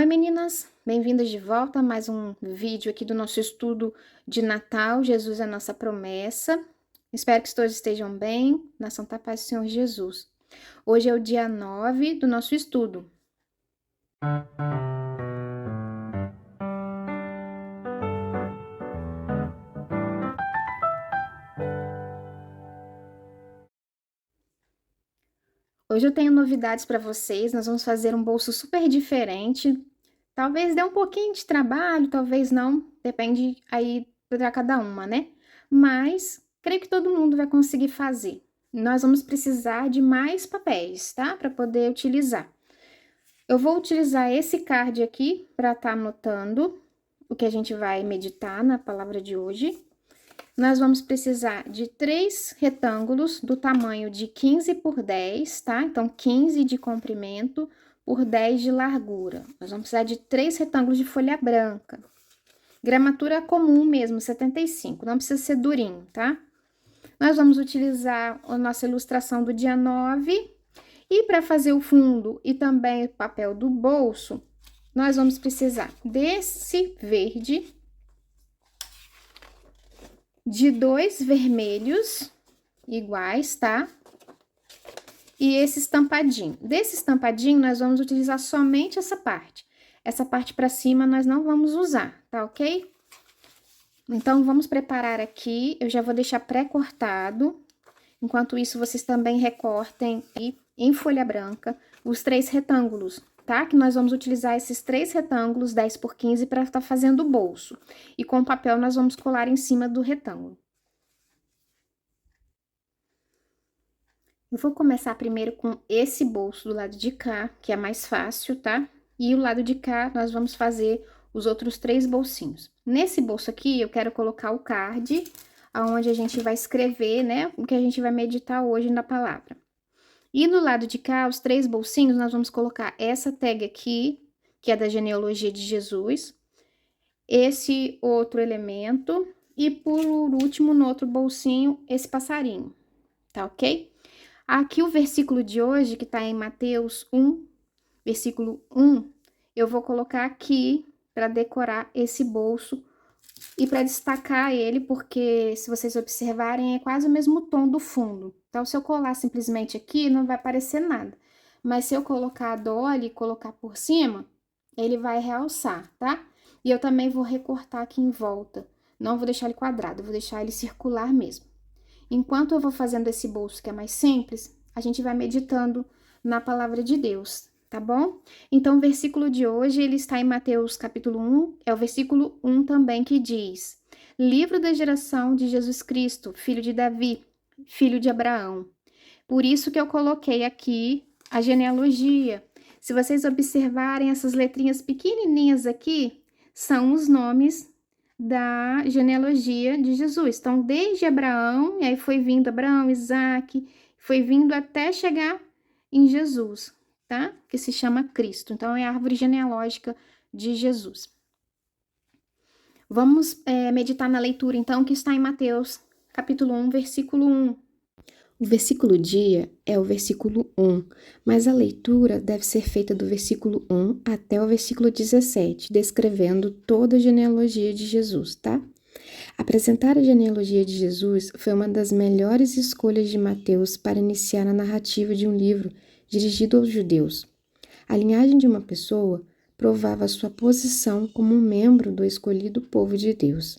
Oi meninas, bem-vindas de volta a mais um vídeo aqui do nosso estudo de Natal, Jesus é a nossa promessa. Espero que todos estejam bem, na santa paz do Senhor Jesus. Hoje é o dia 9 do nosso estudo. Hoje eu tenho novidades para vocês, nós vamos fazer um bolso super diferente. Talvez dê um pouquinho de trabalho, talvez não, depende aí para cada uma, né? Mas creio que todo mundo vai conseguir fazer. Nós vamos precisar de mais papéis, tá? Para poder utilizar. Eu vou utilizar esse card aqui para estar anotando o que a gente vai meditar na palavra de hoje. Nós vamos precisar de 3 retângulos do tamanho de 15 por 10, tá? Então, 15 de comprimento por 10 de largura. Nós vamos precisar de 3 retângulos de folha branca. Gramatura comum mesmo, 75, não precisa ser durinho, tá? Nós vamos utilizar a nossa ilustração do dia 9. E para fazer o fundo e também o papel do bolso, nós vamos precisar desse verde, de 2 vermelhos iguais, tá? E esse estampadinho. Desse estampadinho, nós vamos utilizar somente essa parte. Essa parte para cima nós não vamos usar, tá ok? Então, vamos preparar aqui. Eu já vou deixar pré-cortado. Enquanto isso, vocês também recortem em folha branca os 3 retângulos, tá? Que nós vamos utilizar esses 3 retângulos, 10 por 15, para estar fazendo o bolso. E com o papel, nós vamos colar em cima do retângulo. Eu vou começar primeiro com esse bolso do lado de cá, que é mais fácil, tá? E o lado de cá, nós vamos fazer os outros 3 bolsinhos. Nesse bolso aqui, eu quero colocar o card, aonde a gente vai escrever, né, o que a gente vai meditar hoje na palavra. E no lado de cá, os 3 bolsinhos, nós vamos colocar essa tag aqui, que é da genealogia de Jesus, esse outro elemento, e por último, no outro bolsinho, esse passarinho, tá ok? Aqui o versículo de hoje, que tá em Mateus 1, versículo 1, eu vou colocar aqui para decorar esse bolso e para destacar ele, porque se vocês observarem, é quase o mesmo tom do fundo. Então, se eu colar simplesmente aqui, não vai aparecer nada. Mas se eu colocar a dolly e colocar por cima, ele vai realçar, tá? E eu também vou recortar aqui em volta. Não vou deixar ele quadrado, vou deixar ele circular mesmo. Enquanto eu vou fazendo esse bolso que é mais simples, a gente vai meditando na palavra de Deus, tá bom? Então, o versículo de hoje, ele está em Mateus capítulo 1, é o versículo 1 também que diz: Livro da geração de Jesus Cristo, filho de Davi, filho de Abraão. Por isso que eu coloquei aqui a genealogia. Se vocês observarem essas letrinhas pequenininhas aqui, são os nomes da genealogia de Jesus. Então, desde Abraão, e aí foi vindo Abraão, Isaac, foi vindo até chegar em Jesus, tá? Que se chama Cristo. Então, é a árvore genealógica de Jesus. Vamos meditar na leitura, então, que está em Mateus, capítulo 1, versículo 1. O versículo dia é o versículo 1, mas a leitura deve ser feita do versículo 1 até o versículo 17, descrevendo toda a genealogia de Jesus, tá? Apresentar a genealogia de Jesus foi uma das melhores escolhas de Mateus para iniciar a narrativa de um livro dirigido aos judeus. A linhagem de uma pessoa provava sua posição como um membro do escolhido povo de Deus.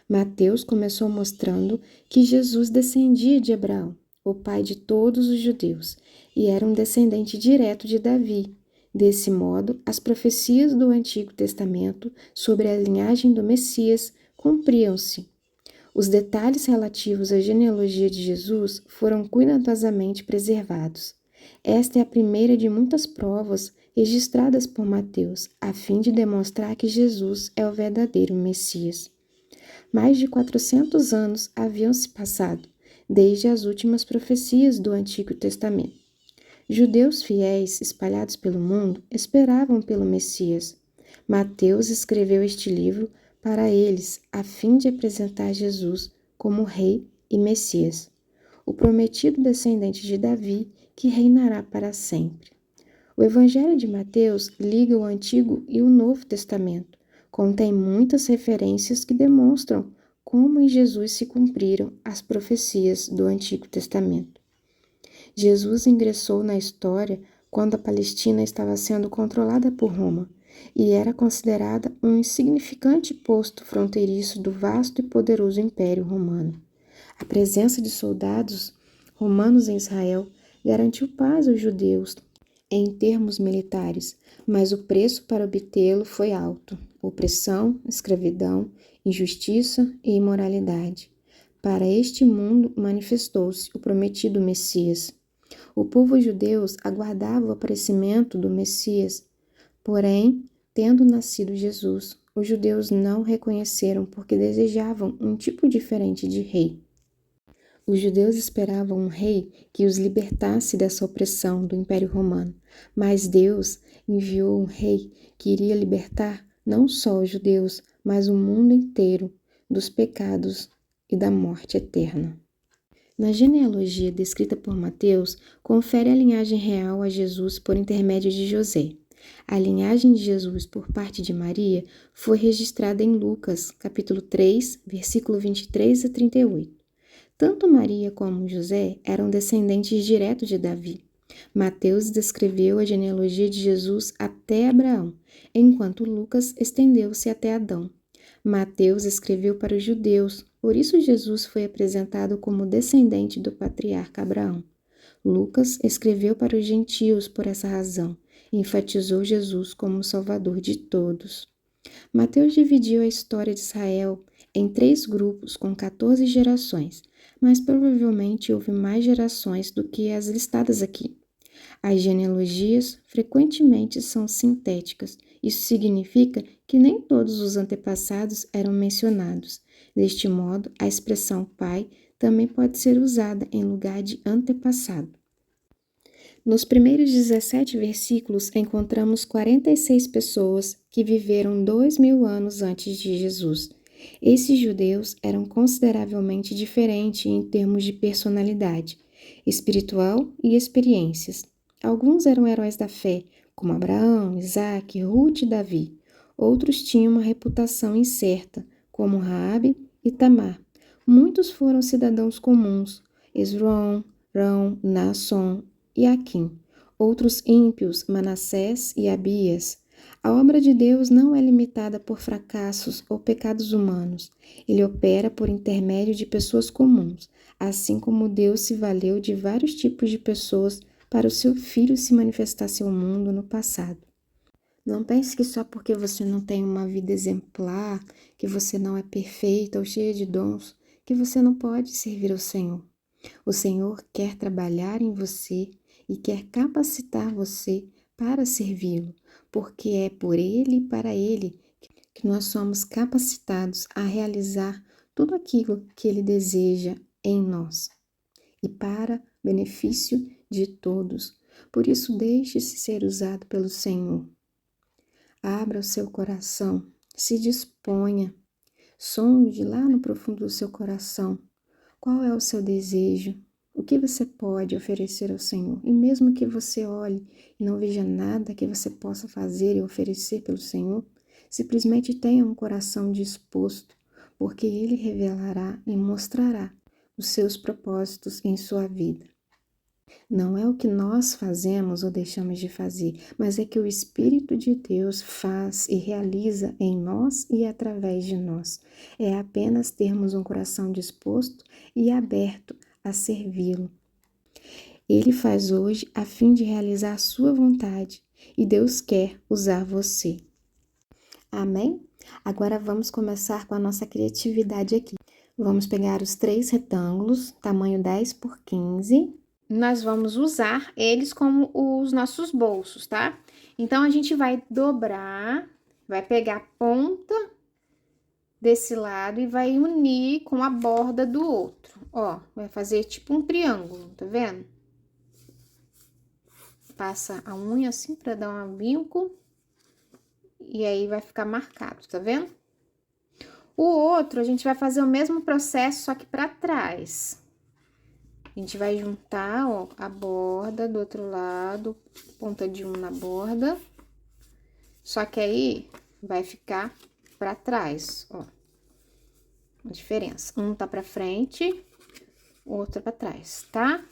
Mateus começou mostrando que Jesus descendia de Abraão, o pai de todos os judeus, e era um descendente direto de Davi. Desse modo, as profecias do Antigo Testamento sobre a linhagem do Messias cumpriam-se. Os detalhes relativos à genealogia de Jesus foram cuidadosamente preservados. Esta é a primeira de muitas provas registradas por Mateus, a fim de demonstrar que Jesus é o verdadeiro Messias. Mais de 400 anos haviam se passado, desde as últimas profecias do Antigo Testamento. Judeus fiéis espalhados pelo mundo esperavam pelo Messias. Mateus escreveu este livro para eles, a fim de apresentar Jesus como Rei e Messias, o prometido descendente de Davi que reinará para sempre. O Evangelho de Mateus liga o Antigo e o Novo Testamento. Contém muitas referências que demonstram como em Jesus se cumpriram as profecias do Antigo Testamento. Jesus ingressou na história quando a Palestina estava sendo controlada por Roma e era considerada um insignificante posto fronteiriço do vasto e poderoso Império Romano. A presença de soldados romanos em Israel garantiu paz aos judeus em termos militares, mas o preço para obtê-lo foi alto: opressão, escravidão, injustiça e imoralidade. Para este mundo manifestou-se o prometido Messias. O povo judeu aguardava o aparecimento do Messias, porém, tendo nascido Jesus, os judeus não o reconheceram porque desejavam um tipo diferente de rei. Os judeus esperavam um rei que os libertasse dessa opressão do Império Romano, mas Deus enviou um rei que iria libertar não só os judeus, mas o mundo inteiro dos pecados e da morte eterna. Na genealogia descrita por Mateus, confere a linhagem real a Jesus por intermédio de José. A linhagem de Jesus por parte de Maria foi registrada em Lucas, capítulo 3, versículo 23 a 38. Tanto Maria como José eram descendentes diretos de Davi. Mateus descreveu a genealogia de Jesus até Abraão, enquanto Lucas estendeu-se até Adão. Mateus escreveu para os judeus, por isso Jesus foi apresentado como descendente do patriarca Abraão. Lucas escreveu para os gentios por essa razão, e enfatizou Jesus como o Salvador de todos. Mateus dividiu a história de Israel em 3 grupos com 14 gerações, mas provavelmente houve mais gerações do que as listadas aqui. As genealogias frequentemente são sintéticas. Isso significa que nem todos os antepassados eram mencionados. Deste modo, a expressão pai também pode ser usada em lugar de antepassado. Nos primeiros 17 versículos, encontramos 46 pessoas que viveram 2000 anos antes de Jesus. Esses judeus eram consideravelmente diferentes em termos de personalidade, espiritual e experiências. Alguns eram heróis da fé, como Abraão, Isaque, Ruth e Davi. Outros tinham uma reputação incerta, como Raabe e Tamar. Muitos foram cidadãos comuns, Esrom, Rão, Naasson e Aquim. Outros ímpios, Manassés e Abias. A obra de Deus não é limitada por fracassos ou pecados humanos. Ele opera por intermédio de pessoas comuns, assim como Deus se valeu de vários tipos de pessoas para o seu Filho se manifestasse ao mundo no passado. Não pense que só porque você não tem uma vida exemplar, que você não é perfeita ou cheia de dons, que você não pode servir ao Senhor. O Senhor quer trabalhar em você e quer capacitar você para servi-lo, porque é por Ele e para Ele que nós somos capacitados a realizar tudo aquilo que Ele deseja em nós e para benefício de todos. Por isso, deixe-se ser usado pelo Senhor. Abra o seu coração, se disponha, sonde lá no profundo do seu coração. Qual é o seu desejo? O que você pode oferecer ao Senhor? E mesmo que você olhe e não veja nada que você possa fazer e oferecer pelo Senhor, simplesmente tenha um coração disposto, porque Ele revelará e mostrará os seus propósitos em sua vida. Não é o que nós fazemos ou deixamos de fazer, mas é que o Espírito de Deus faz e realiza em nós e através de nós. É apenas termos um coração disposto e aberto a servi-lo. Ele faz hoje a fim de realizar a sua vontade e Deus quer usar você. Amém? Agora vamos começar com a nossa criatividade aqui. Vamos pegar os 3 retângulos, tamanho 10 por 15. Nós vamos usar eles como os nossos bolsos, tá? Então, a gente vai dobrar, vai pegar a ponta desse lado e vai unir com a borda do outro. Ó, vai fazer tipo um triângulo, tá vendo? Passa a unha assim pra dar um vinco. E aí, vai ficar marcado, tá vendo? O outro, a gente vai fazer o mesmo processo, só que pra trás. A gente vai juntar, ó, a borda do outro lado, ponta de um na borda. Só que aí, vai ficar pra trás, ó. A diferença. Um tá pra frente, o outro pra trás, tá?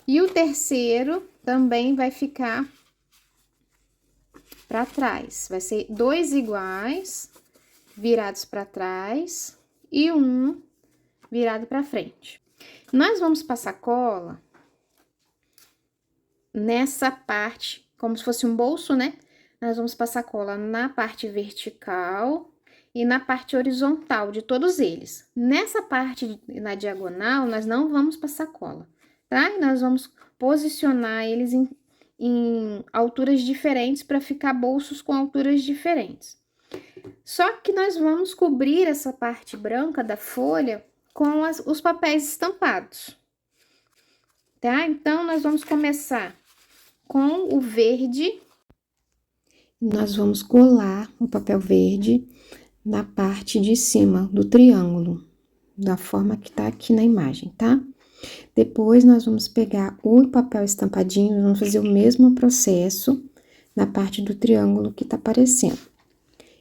E o terceiro também vai ficar pra trás. Vai ser dois iguais, virados pra trás, e um virado pra frente. Nós vamos passar cola nessa parte, como se fosse um bolso, né? Nós vamos passar cola na parte vertical e na parte horizontal de todos eles. Nessa parte na diagonal, nós não vamos passar cola, tá? E nós vamos posicionar eles em alturas diferentes para ficar bolsos com alturas diferentes. Só que nós vamos cobrir essa parte branca da folha com os papéis estampados, tá? Então, nós vamos começar com o verde. Nós vamos colar o papel verde na parte de cima do triângulo, da forma que tá aqui na imagem, tá? Depois, nós vamos pegar o papel estampadinho, vamos fazer o mesmo processo na parte do triângulo que tá aparecendo.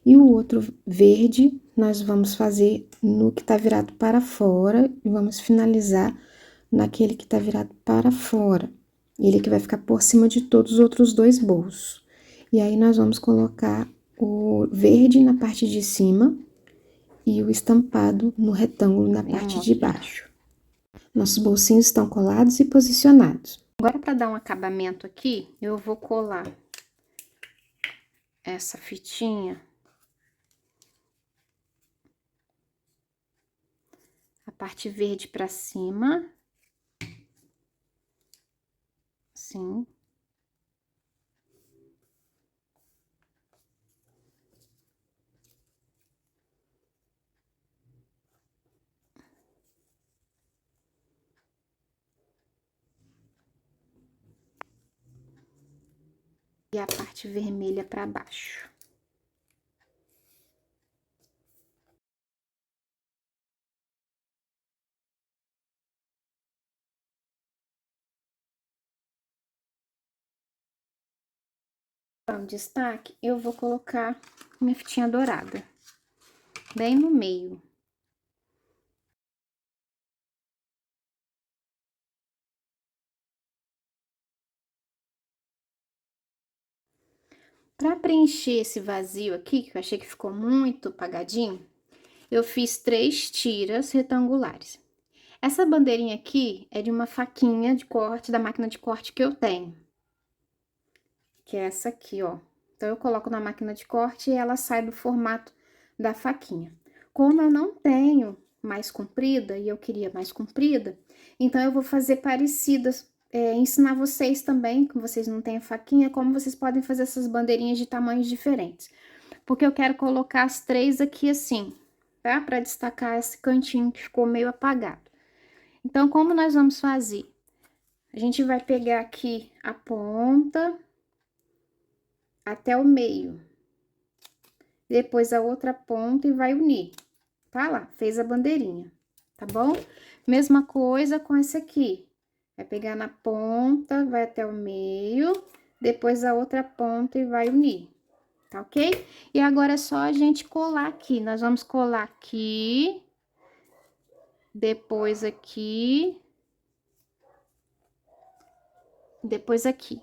E o outro verde, nós vamos fazer no que tá virado para fora e vamos finalizar naquele que tá virado para fora. Ele que vai ficar por cima de todos os outros dois bolsos. E aí, nós vamos colocar o verde na parte de cima e o estampado no retângulo na parte de baixo. Nossos bolsinhos estão colados e posicionados. Agora, para dar um acabamento aqui, eu vou colar essa fitinha. A parte verde para cima. Assim. E a parte vermelha para baixo. Para um destaque, eu vou colocar minha fitinha dourada, bem no meio. Para preencher esse vazio aqui, que eu achei que ficou muito apagadinho, eu fiz 3 tiras retangulares. Essa bandeirinha aqui é de uma faquinha de corte, da máquina de corte que eu tenho. Que é essa aqui, ó. Então, eu coloco na máquina de corte e ela sai do formato da faquinha. Como eu não tenho mais comprida, e eu queria mais comprida, então eu vou fazer parecidas, ensinar vocês também, que vocês não têm a faquinha, como vocês podem fazer essas bandeirinhas de tamanhos diferentes. Porque eu quero colocar as 3 aqui assim, tá? Para destacar esse cantinho que ficou meio apagado. Então, como nós vamos fazer? A gente vai pegar aqui a ponta até o meio. Depois a outra ponta e vai unir. Tá lá, fez a bandeirinha, tá bom? Mesma coisa com esse aqui. Vai pegar na ponta, vai até o meio, depois a outra ponta e vai unir, tá ok? E agora é só a gente colar aqui. Nós vamos colar aqui, depois aqui, depois aqui.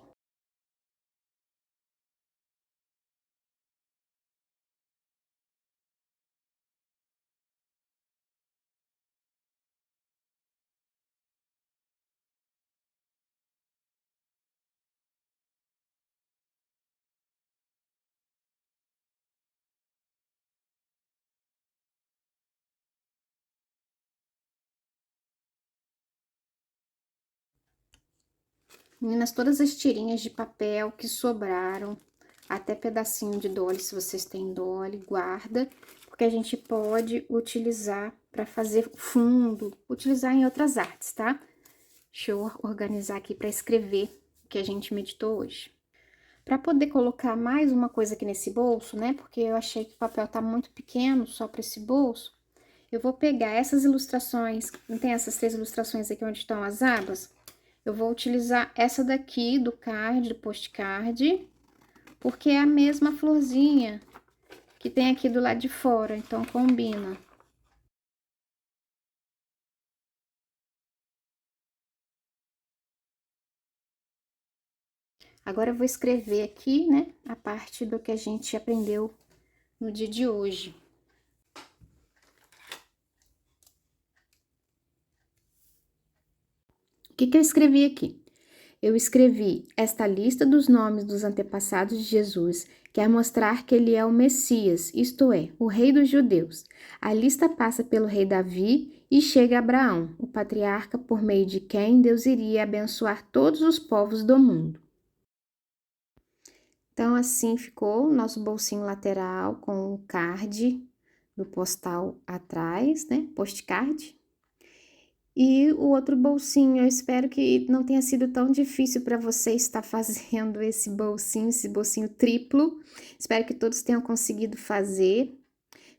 Meninas, todas as tirinhas de papel que sobraram, até pedacinho de dolly, se vocês têm dolly, guarda, porque a gente pode utilizar para fazer fundo, utilizar em outras artes, tá? Deixa eu organizar aqui para escrever o que a gente meditou hoje. Para poder colocar mais uma coisa aqui nesse bolso, né? Porque eu achei que o papel tá muito pequeno só para esse bolso. Eu vou pegar essas ilustrações, não tem essas 3 ilustrações aqui onde estão as abas? Eu vou utilizar essa daqui do card, do postcard, porque é a mesma florzinha que tem aqui do lado de fora, então combina. Agora eu vou escrever aqui, né, a parte do que a gente aprendeu no dia de hoje. O que que eu escrevi aqui? Eu escrevi: esta lista dos nomes dos antepassados de Jesus quer mostrar que ele é o Messias, isto é, o Rei dos Judeus. A lista passa pelo rei Davi e chega a Abraão, o patriarca por meio de quem Deus iria abençoar todos os povos do mundo. Então, assim ficou o nosso bolsinho lateral com o card do postal atrás, né? Postcard. E o outro bolsinho, eu espero que não tenha sido tão difícil para você estar fazendo esse bolsinho triplo. Espero que todos tenham conseguido fazer.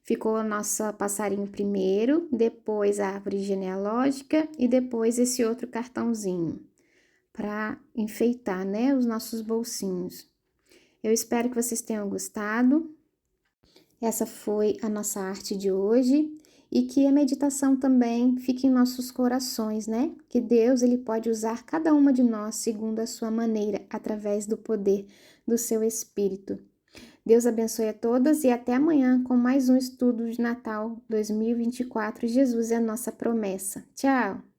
Ficou a nossa passarinho primeiro, depois a árvore genealógica e depois esse outro cartãozinho para enfeitar, né, os nossos bolsinhos. Eu espero que vocês tenham gostado. Essa foi a nossa arte de hoje e que a meditação também fique em nossos corações, né? Que Deus ele pode usar cada uma de nós segundo a sua maneira, através do poder do seu Espírito. Deus abençoe a todas e até amanhã com mais um estudo de Natal 2024. Jesus é a nossa promessa. Tchau!